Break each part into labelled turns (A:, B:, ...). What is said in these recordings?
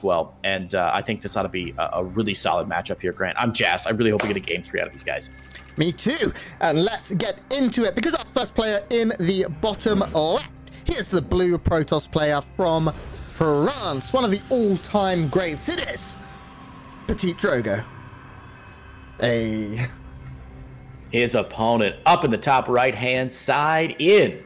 A: well. And I think this ought to be a really solid matchup here, Grant. I'm jazzed. I really hope we get a game 3 out of these guys.
B: Me too. And let's get into it, because our first player in the bottom left, here's the blue Protoss player from France. One of the all-time greats. It is PtitDrogo. Hey.
A: His opponent up in the top right-hand side in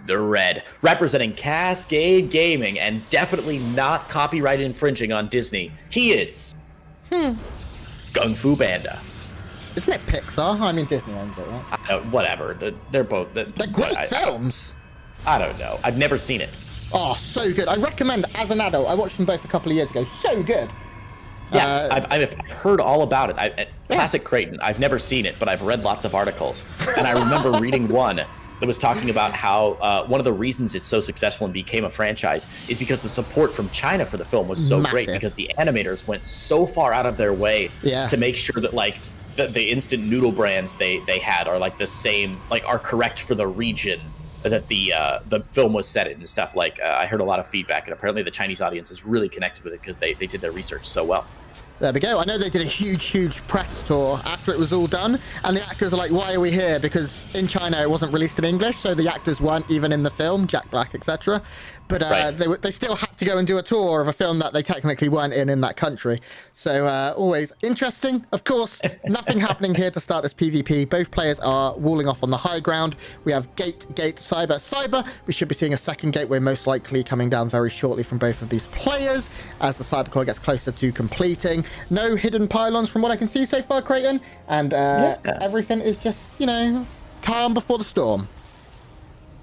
A: the red, representing Cascade Gaming and definitely not copyright infringing on Disney. He is GunGFuBanDa.
B: Isn't it Pixar? I mean, Disney owns it, right?
A: Whatever. They're both.
B: They're great films.
A: I don't know. I've never seen it.
B: Oh, so good. I recommend as an adult. I watched them both a couple of years ago. So good.
A: Yeah, I've heard all about it. Classic Creighton. I've never seen it, but I've read lots of articles. And I remember reading one that was talking about how one of the reasons it's so successful and became a franchise is because the support from China for the film was so great, because the animators went so far out of their way to make sure that, like, the instant noodle brands they had are like the same, like are correct for the region that the film was set in and stuff. Like I heard a lot of feedback, and apparently the Chinese audience is really connected with it because they did their research so well.
B: There we go. I know they did a huge press tour after it was all done, and the actors are like, why are we here? Because in China it wasn't released in English, so the actors weren't even in the film, Jack Black, etc. But they still had to go and do a tour of a film that they technically weren't in that country. So always interesting. Of course, nothing happening here to start this PvP. Both players are walling off on the high ground. We have gate, cyber. We should be seeing a second gateway most likely coming down very shortly from both of these players as the cyber core gets closer to completing. No hidden pylons from what I can see so far, Creighton. And everything is just, you know, calm before the storm.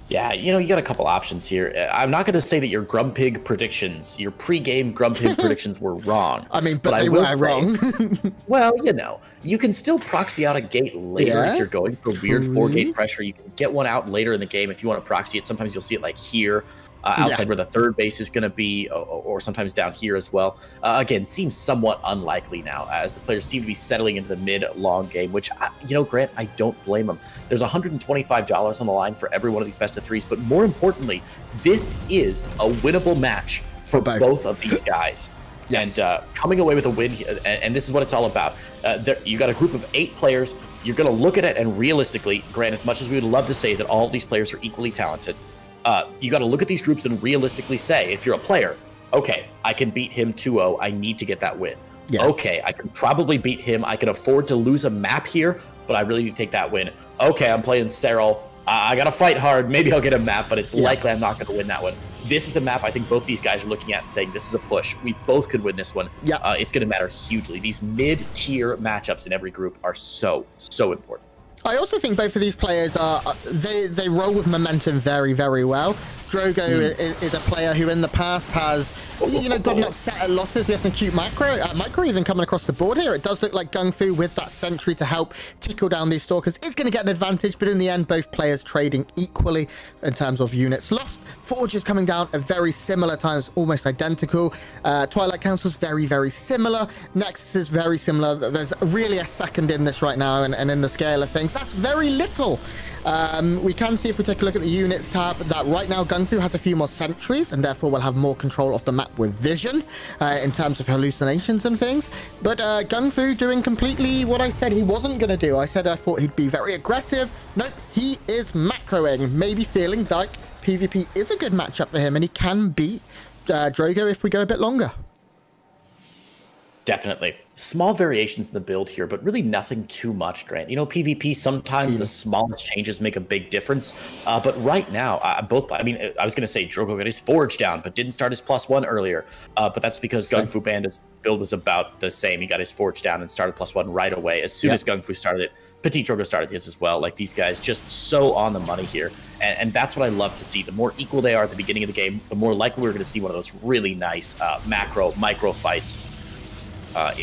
A: Yeah, you know, you got a couple options here. I'm not going to say that your Grumpig predictions, your pre-game Grumpig predictions were wrong.
B: I mean, but they were wrong.
A: Well, you know, you can still proxy out a gate later if you're going for weird 4-gate pressure. You can get one out later in the game if you want to proxy it. Sometimes you'll see it like here. Outside where the third base is going to be, or sometimes down here as well. Again, seems somewhat unlikely now, as the players seem to be settling into the mid-long game, which, you know, Grant, I don't blame them. There's $125 on the line for every one of these best-of-3s, but more importantly, this is a winnable match for both of these guys. Yes. And coming away with a win, and this is what it's all about. You got a group of 8 players. You're going to look at it, and realistically, Grant, as much as we would love to say that all of these players are equally talented, you got to look at these groups and realistically say, if you're a player, okay, I can beat him 2-0. I need to get that win. Yeah. Okay, I can probably beat him. I can afford to lose a map here, but I really need to take that win. Okay, I'm playing Cyril. I got to fight hard. Maybe I'll get a map, but it's likely I'm not going to win that one. This is a map I think both these guys are looking at and saying, this is a push. We both could win this one. Yeah. It's going to matter hugely. These mid-tier matchups in every group are so important.
B: I also think both of these players are, they roll with momentum very well. Drogo is a player who in the past has, you know, gotten upset at losses. We have some cute micro even coming across the board here. It does look like GunGFu with that sentry to help tickle down these stalkers is going to get an advantage, but in the end, both players trading equally in terms of units lost. Forge is coming down at very similar times, almost identical. Twilight Council's very similar. Nexus is very similar. There's really a second in this right now, and in the scale of things, that's very little. We can see if we take a look at the units tab that right now GunGFu has a few more sentries and therefore will have more control of the map with vision in terms of hallucinations and things. But GunGFu doing completely what I said he wasn't going to do. I said I thought he'd be very aggressive. Nope, he is macroing, maybe feeling like PvP is a good matchup for him and he can beat Drogo if we go a bit longer.
A: Definitely. Small variations in the build here, but really nothing too much, Grant. You know, PvP, sometimes the smallest changes make a big difference. But right now, I was going to say Drogo got his Forge down, but didn't start his +1 earlier. But that's because GunGFuBanDa's build was about the same. He got his Forge down and started +1 right away. As soon as GunGFu started it, PtitDrogo started his as well. Like, these guys just so on the money here. And that's what I love to see. The more equal they are at the beginning of the game, the more likely we're going to see one of those really nice micro fights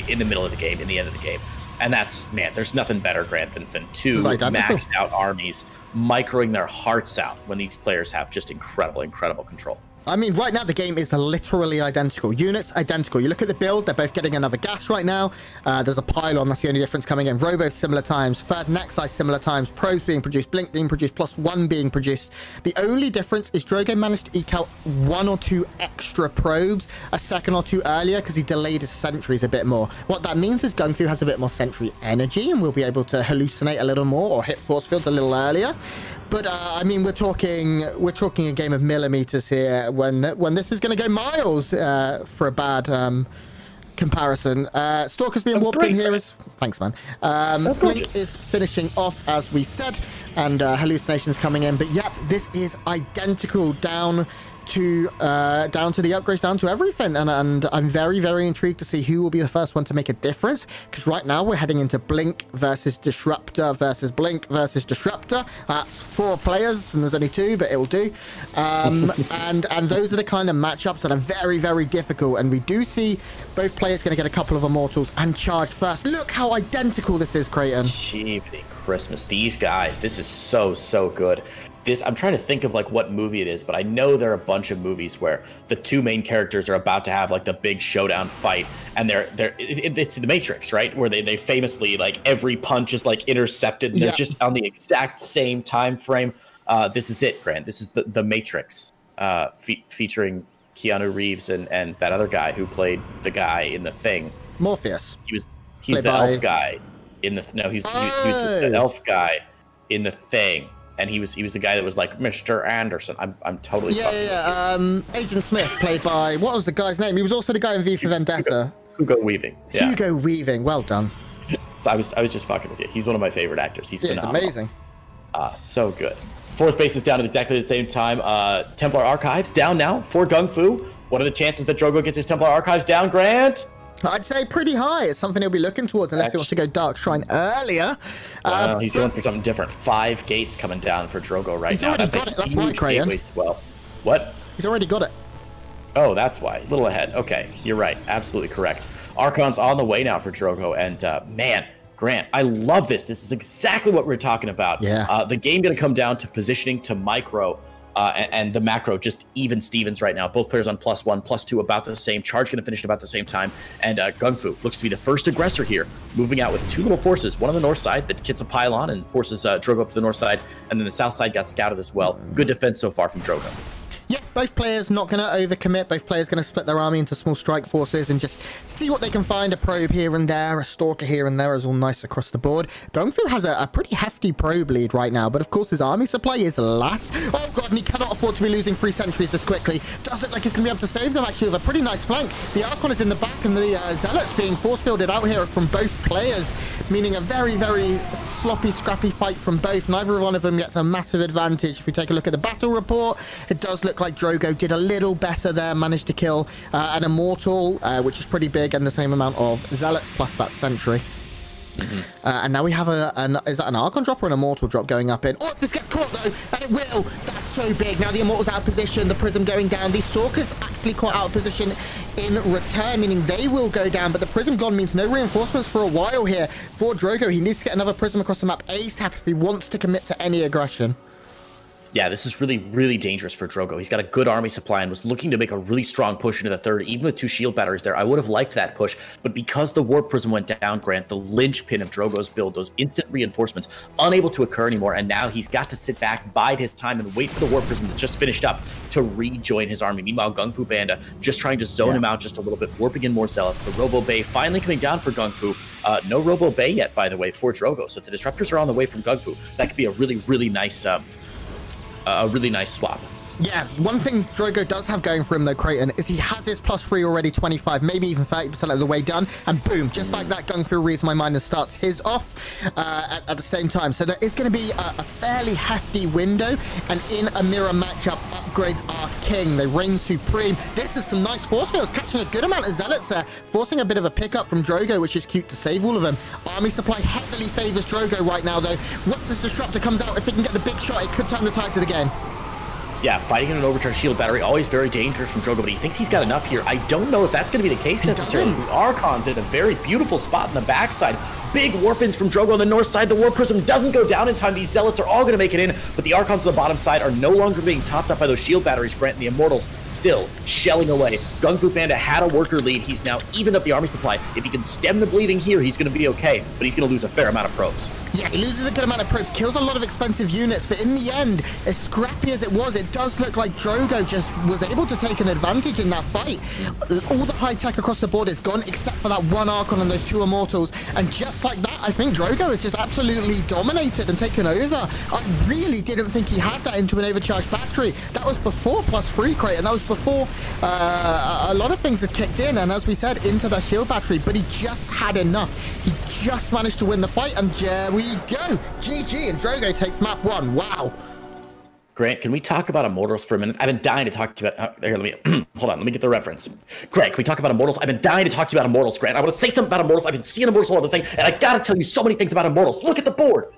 A: in the middle of the game, in the end of the game. And that's, man, there's nothing better, Grant, than two maxed out armies microing their hearts out when these players have just incredible control.
B: I mean, right now the game is literally identical. Units identical. You look at the build, they're both getting another gas right now. There's a pylon, that's the only difference coming in. Robo similar times, third Nexi similar times, probes being produced, blink being produced, +1 being produced. The only difference is Drogo managed to eke out 1 or 2 extra probes a second or two earlier because he delayed his sentries a bit more. What that means is GunGFu has a bit more sentry energy and will be able to hallucinate a little more or hit force fields a little earlier. But I mean, we're talking a game of millimeters here when this is going to go miles for a bad comparison. Stalker's being warped in here. Thanks, man. Blink is finishing off as we said, and hallucinations coming in. But yeah, this is identical down to the upgrades, down to everything, and I'm very, very intrigued to see who will be the first one to make a difference, because right now we're heading into Blink versus Disruptor versus Blink versus Disruptor. That's 4 players and there's only 2, but it will do. And those are the kind of matchups that are very, very difficult, and we do see both players going to get a couple of immortals and charge first. Look how identical this is, Creighton.
A: Jeepity Christmas, these guys, this is so good. I'm trying to think of like what movie it is, but I know there are a bunch of movies where the 2 main characters are about to have like the big showdown fight, and it's the Matrix, right? Where they famously, like, every punch is like intercepted, and they're just on the exact same time frame. This is it, Grant. This is the Matrix, featuring Keanu Reeves and that other guy who played the guy in The Thing.
B: Morpheus.
A: He's the elf guy in the he was the elf guy in The Thing. And he was the guy that was like Mr. Anderson. I'm totally
B: Agent Smith, played by, what was the guy's name? He was also the guy in V for Vendetta.
A: Hugo Weaving. Yeah.
B: Hugo Weaving. Well done.
A: So I was just fucking with you. He's one of my favorite actors. He's phenomenal.
B: It's amazing.
A: So good. 4th base is down at exactly the same time. Templar Archives down now for GunGFu. What are the chances that Drogo gets his Templar Archives down, Grant?
B: I'd say pretty high. It's something he'll be looking towards unless he wants to go Dark Shrine earlier.
A: He's going for something different. 5 gates coming down for Drogo right now.
B: That's got it. That's why, Creighton.
A: Well, what?
B: He's already got it.
A: Oh, that's why. A little ahead. Okay, you're right. Absolutely correct. Archon's on the way now for Drogo, and man, Grant, I love this. This is exactly what we're talking about.
B: Yeah.
A: The game going to come down to positioning, to micro, and the macro, just even Stevens right now. Both players on +1, +2, about the same. Charge going to finish at about the same time. And GunGFu looks to be the first aggressor here, moving out with 2 little forces. One on the north side that hits a pylon and forces Drogo up to the north side. And then the south side got scouted as well. Good defense so far from Drogo.
B: Yeah, both players not going to overcommit. Both players going to split their army into small strike forces and just see what they can find. A probe here and there, a stalker here and there is all nice across the board. GunGFu has a pretty hefty probe lead right now, but of course his army supply is last. Oh god, and he cannot afford to be losing 3 sentries this quickly. Does look like he's going to be able to save them actually with a pretty nice flank. The Archon is in the back, and the Zealots being force-fielded out here from both players, meaning a very, very sloppy, scrappy fight from both. Neither one of them gets a massive advantage. If we take a look at the battle report, it does look like Drogo did a little better there, managed to kill an Immortal, which is pretty big, and the same amount of Zealots plus that Sentry. And now we have is that an Archon drop or an Immortal drop going up in? Oh, if this gets caught though, and it will. That's so big. Now the Immortal's out of position, the Prism going down. These Stalkers actually caught out of position in return, meaning they will go down, but the Prism gone means no reinforcements for a while here for Drogo. He needs to get another Prism across the map ASAP if he wants to commit to any aggression.
A: Yeah, this is really, really dangerous for Drogo. He's got a good army supply and was looking to make a really strong push into the 3rd, even with 2 shield batteries there. I would have liked that push, but because the Warp Prism went down, Grant, the linchpin of Drogo's build, those instant reinforcements, unable to occur anymore, and now he's got to sit back, bide his time, and wait for the Warp Prism that's just finished up to rejoin his army. Meanwhile, GunGFuBanDa just trying to zone him out just a little bit, warping in more Zealots. The Robo Bay finally coming down for GunGFu. No Robo Bay yet, by the way, for Drogo, so if the Disruptors are on the way from GunGFu, that could be a really, really nice swap.
B: Yeah, one thing Drogo does have going for him though, Creighton, is he has his +3 already 25, maybe even 30% of the way done, and boom, just like that, GunGFu reads my mind and starts his off at the same time. So there is going to be a fairly hefty window, and in a mirror matchup, upgrades are king. They reign supreme. This is some nice force fields, catching a good amount of Zealots there, forcing a bit of a pickup from Drogo, which is cute to save all of them. Army supply heavily favors Drogo right now though. Once this Disruptor comes out, if he can get the big shot, it could turn the tide to the game.
A: Yeah, fighting in an overcharged shield battery, always very dangerous from Drogo, but he thinks he's got enough here. I don't know if that's going to be the case necessarily. The Archon's in a very beautiful spot in the backside. Big warp-ins from Drogo on the north side. The Warp Prism doesn't go down in time. These Zealots are all going to make it in, but the Archons on the bottom side are no longer being topped up by those shield batteries, Grant, and the Immortals still shelling away. GunGFuBanDa had a worker lead. He's now evened up the army supply. If he can stem the bleeding here, he's going to be okay, but he's going to lose a fair amount of probes.
B: Yeah, he loses a good amount of probes, kills a lot of expensive units, but in the end, as scrappy as it was, it does look like Drogo just was able to take an advantage in that fight. All the high tech across the board is gone, except for that one Archon and those 2 Immortals, and just like that, I think Drogo has just absolutely dominated and taken over. I really didn't think he had that into an overcharged battery. That was before +3 crate, and that was before a lot of things had kicked in, and as we said, into that shield battery, but he just had enough. He just managed to win the fight, and there we go. GG, and Drogo takes map 1. Wow.
A: Grant, can we talk about Immortals for a minute? I've been dying to talk to you about... here, let me... hold on, let me get the reference. Grant, can we talk about Immortals? I've been dying to talk to you about Immortals, Grant. I want to say something about Immortals. I've been seeing Immortals all over the thing, and I gotta tell you so many things about Immortals. Look at the board!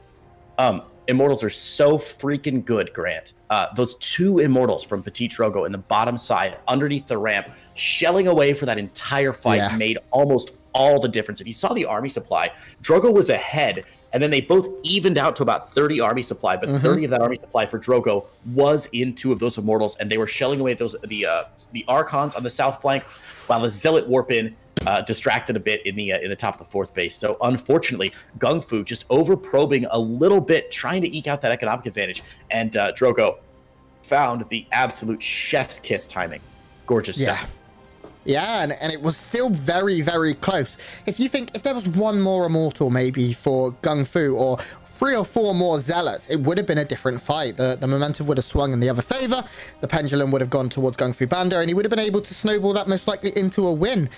A: Immortals are so freaking good, Grant. Those 2 Immortals from PtitDrogo in the bottom side, underneath the ramp, shelling away for that entire fight made almost all the difference. If you saw the army supply, Drogo was ahead, and then they both evened out to about 30 army supply, but 30 of that army supply for Drogo was in 2 of those Immortals, and they were shelling away those the Archons on the south flank, while the Zealot warp in distracted a bit in the top of the 4th base. So unfortunately, GunGFu just over probing a little bit, trying to eke out that economic advantage, and Drogo found the absolute chef's kiss timing. Gorgeous stuff.
B: Yeah, and it was still very, very close. If you think, if there was 1 more Immortal maybe for GunGFu, or 3 or 4 more Zealots, it would have been a different fight. The momentum would have swung in the other favor. The pendulum would have gone towards GunGFuBanDa, and he would have been able to snowball that most likely into a win.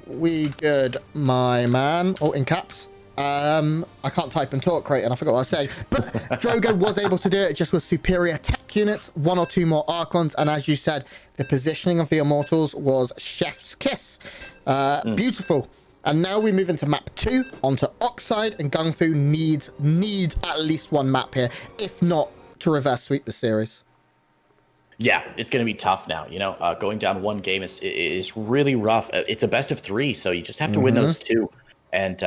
B: We good, my man. Oh, in caps. I can't type and talk, Creighton. I forgot what I was saying. But Drogo was able to do it just with superior tech units, 1 or 2 more Archons, and as you said, the positioning of the Immortals was chef's kiss. Beautiful. And now we move into map 2 onto Oxide, and GunGFu needs at least 1 map here, if not to reverse sweep the series.
A: Yeah, it's going to be tough now. You know, going down 1 game is really rough. It's a best of 3, so you just have to win those 2. And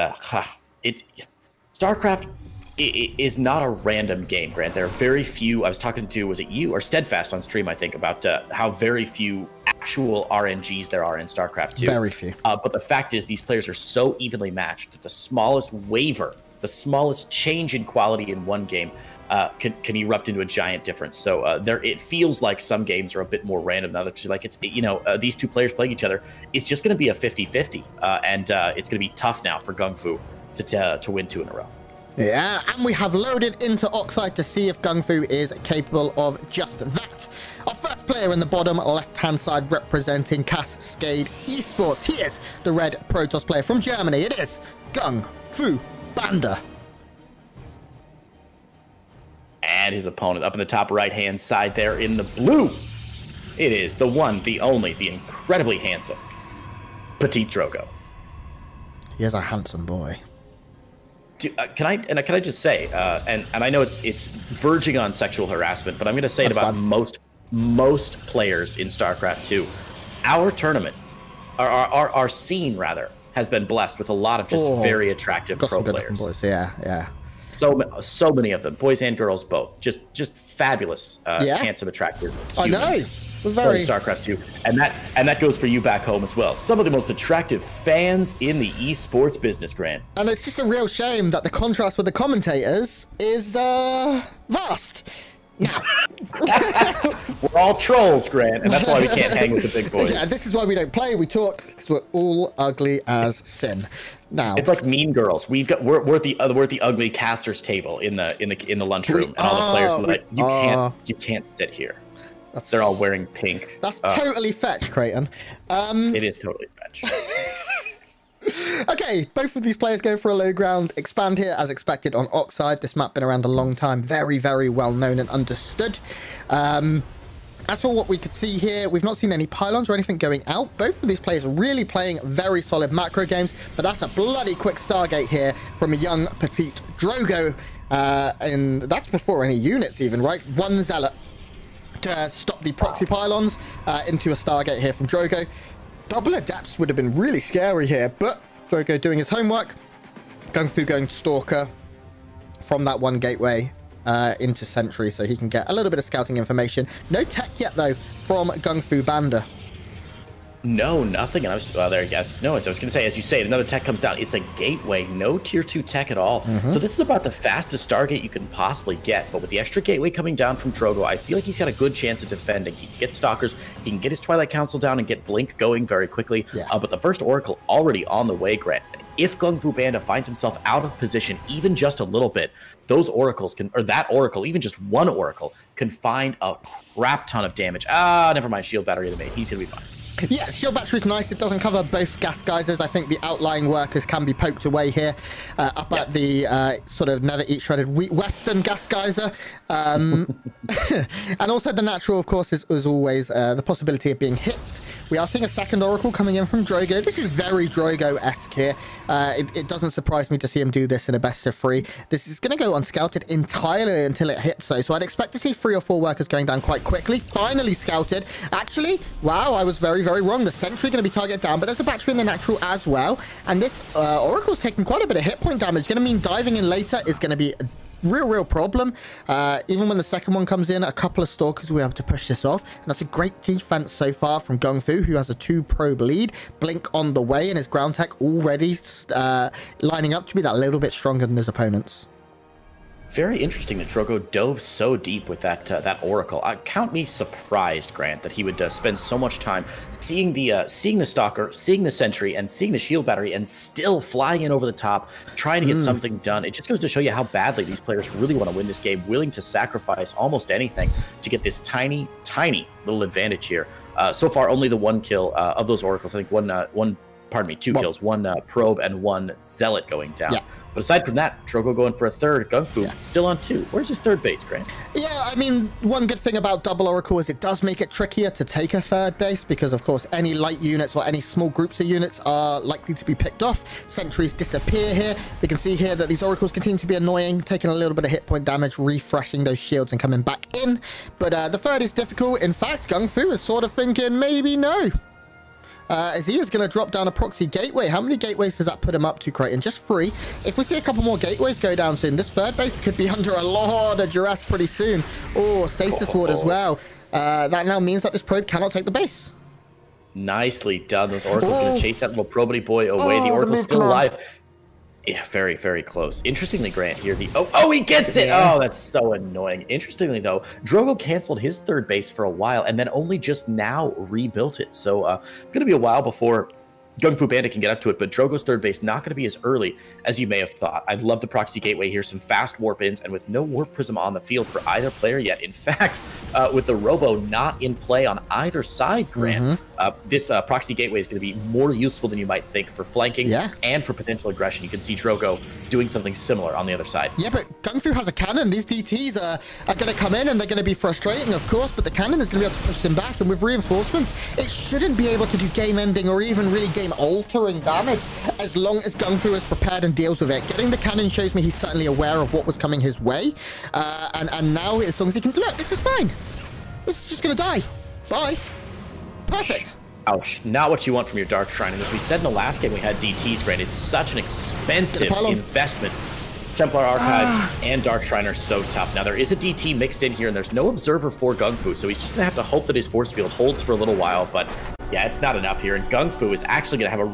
A: StarCraft is not a random game, Grant. There are very few. I was talking to, was it you or Steadfast on stream, I think, about how very few actual RNGs there are in StarCraft 2.
B: Very few.
A: But the fact is, these players are so evenly matched that the smallest waver, the smallest change in quality in 1 game can erupt into a giant difference. So it feels like some games are a bit more random than others. Like these 2 players playing each other, it's just going to be a 50-50, and it's going to be tough now for GunGFu to win 2 in a row.
B: Yeah, and we have loaded into Oxide to see if GunGFu is capable of just that. Our first player in the bottom left-hand side representing Cascade Esports. He is the red Protoss player from Germany. It is GunGFuBanDa.
A: And his opponent up in the top right-hand side there in the blue. It is the one, the only, the incredibly handsome PtitDrogo.
B: He is a handsome boy.
A: Can I just say, and I know it's verging on sexual harassment, but I'm going to say it about most players in StarCraft 2. Our tournament, our scene rather, has been blessed with a lot of just very attractive pro players.
B: Boys. Yeah.
A: So many of them, boys and girls both, just fabulous, handsome, attractive humans.
B: I know. Very
A: StarCraft 2, and that goes for you back home as well. Some of the most attractive fans in the esports business, Grant.
B: And it's just a real shame that the contrast with the commentators is vast. Now,
A: we're all trolls, Grant, and that's why we can't hang with the big boys.
B: Yeah, this is why we don't play. We talk because we're all ugly as sin. Now
A: it's like Mean Girls. We're at the ugly casters table in the lunchroom, and all the players are like, you can't sit here. They're all wearing pink.
B: That's totally fetch, Creighton.
A: It is totally fetch.
B: Okay, both of these players go for a low ground. Expand here as expected on Oxide. This map been around a long time. Very, very well known and understood. As for what we could see here, we've not seen any pylons or anything going out. Both of these players are really playing very solid macro games, but that's a bloody quick Stargate here from a young PtitDrogo. And that's before any units even, right? 1 Zealot to stop the proxy pylons into a Stargate here from Drogo. Double Adepts would have been really scary here, but Drogo doing his homework. GunGFu going Stalker from that 1 gateway into Sentry so he can get a little bit of scouting information. No tech yet, though, from GunGFuBanDa.
A: No, nothing. And I was, there, yes. No, as I was going to say, as you say, another tech comes down. It's a gateway, no tier 2 tech at all. So this is about the fastest Stargate you can possibly get. But with the extra gateway coming down from Drogo, I feel like he's got a good chance of defending. He can get Stalkers, he can get his Twilight Council down and get Blink going very quickly. But the first Oracle already on the way, Grant. If GunGFuBanDa finds himself out of position even just a little bit, those Oracles can, or that Oracle, even just one Oracle, can find a crap ton of damage. Never mind, shield battery of the mate. He's going to be fine.
B: Yeah, shield battery is nice. It doesn't cover both gas geysers. I think the outlying workers can be poked away here up at the sort of never eat shredded wheat western gas geyser. And also the natural, of course, is always the possibility of being hit. We are seeing a second Oracle coming in from Drogo. This is very Drogo-esque here. It doesn't surprise me to see him do this in a best of 3. This is going to go unscouted entirely until it hits, though. So I'd expect to see 3 or 4 workers going down quite quickly. Finally scouted. Actually, wow, I was very, very wrong. The Sentry going to be targeted down, but there's a battery in the natural as well. And this Oracle's taking quite a bit of hit point damage. Going to mean diving in later is going to be real problem. Even when the second one comes in, a couple of Stalkers will be able to push this off, and that's a great defense so far from GunGFu, who has a 2-probe lead. Blink on the way, and his ground tech already lining up to be that little bit stronger than his opponents.
A: Very interesting that Drogo dove so deep with that Oracle. Count me surprised, Grant, that he would spend so much time seeing the Stalker, seeing the Sentry, and seeing the shield battery, and still flying in over the top, trying to get something done. It just goes to show you how badly these players really want to win this game, willing to sacrifice almost anything to get this tiny little advantage here. So far, only the 1 kill of those Oracles. I think two kills, 1 probe and 1 zealot going down. But aside from that, Drogo going for a third, GunGFu still on 2. Where's his third base, Grant?
B: Yeah, I mean, one good thing about double Oracle is it does make it trickier to take a third base because, of course, any light units or any small groups of units are likely to be picked off. Sentries disappear here. We can see here that these Oracles continue to be annoying, taking a little bit of hit point damage, refreshing those shields and coming back in. But the third is difficult. In fact, GunGFu is sort of thinking maybe no. As he is going to drop down a proxy gateway. How many gateways does that put him up to, Creighton? Just 3. If we see a couple more gateways go down soon, this third base could be under a lot of duress pretty soon. Oh, stasis ward as well. That now means that this probe cannot take the base.
A: Nicely done. Those Oracles going to chase that little probity boy away. The Oracle's still alive. Yeah, very, very close. Interestingly, Grant, here he gets it. Oh, that's so annoying. Interestingly, though, Drogo canceled his third base for a while and then only just now rebuilt it. So going to be a while before GunGFuBanDa can get up to it, but Drogo's third base not going to be as early as you may have thought. I love the proxy gateway here, some fast warp ins, and with no warp prism on the field for either player yet. In fact, with the Robo not in play on either side, Grant, this proxy gateway is going to be more useful than you might think for flanking and for potential aggression. You can see Drogo doing something similar on the other side.
B: Yeah, but GunGFu has a cannon. These DTs are going to come in and they're going to be frustrating, of course, but the cannon is going to be able to push them back, and with reinforcements, it shouldn't be able to do game-ending or even really game-altering damage as long as GunGFu is prepared and deals with it. Getting the cannon shows me he's certainly aware of what was coming his way, and now as long as he can... Look, this is fine. This is just going to die. Bye. Perfect.
A: Ouch. Not what you want from your Dark Shrine. And as we said in the last game, we had DTs, Grant. It's such an expensive investment. Templar Archives and Dark Shrine are so tough. Now, there is a DT mixed in here, and there's no Observer for GunGFu, so he's just going to have to hope that his force field holds for a little while. But, yeah, it's not enough here. And GunGFu is actually going to have a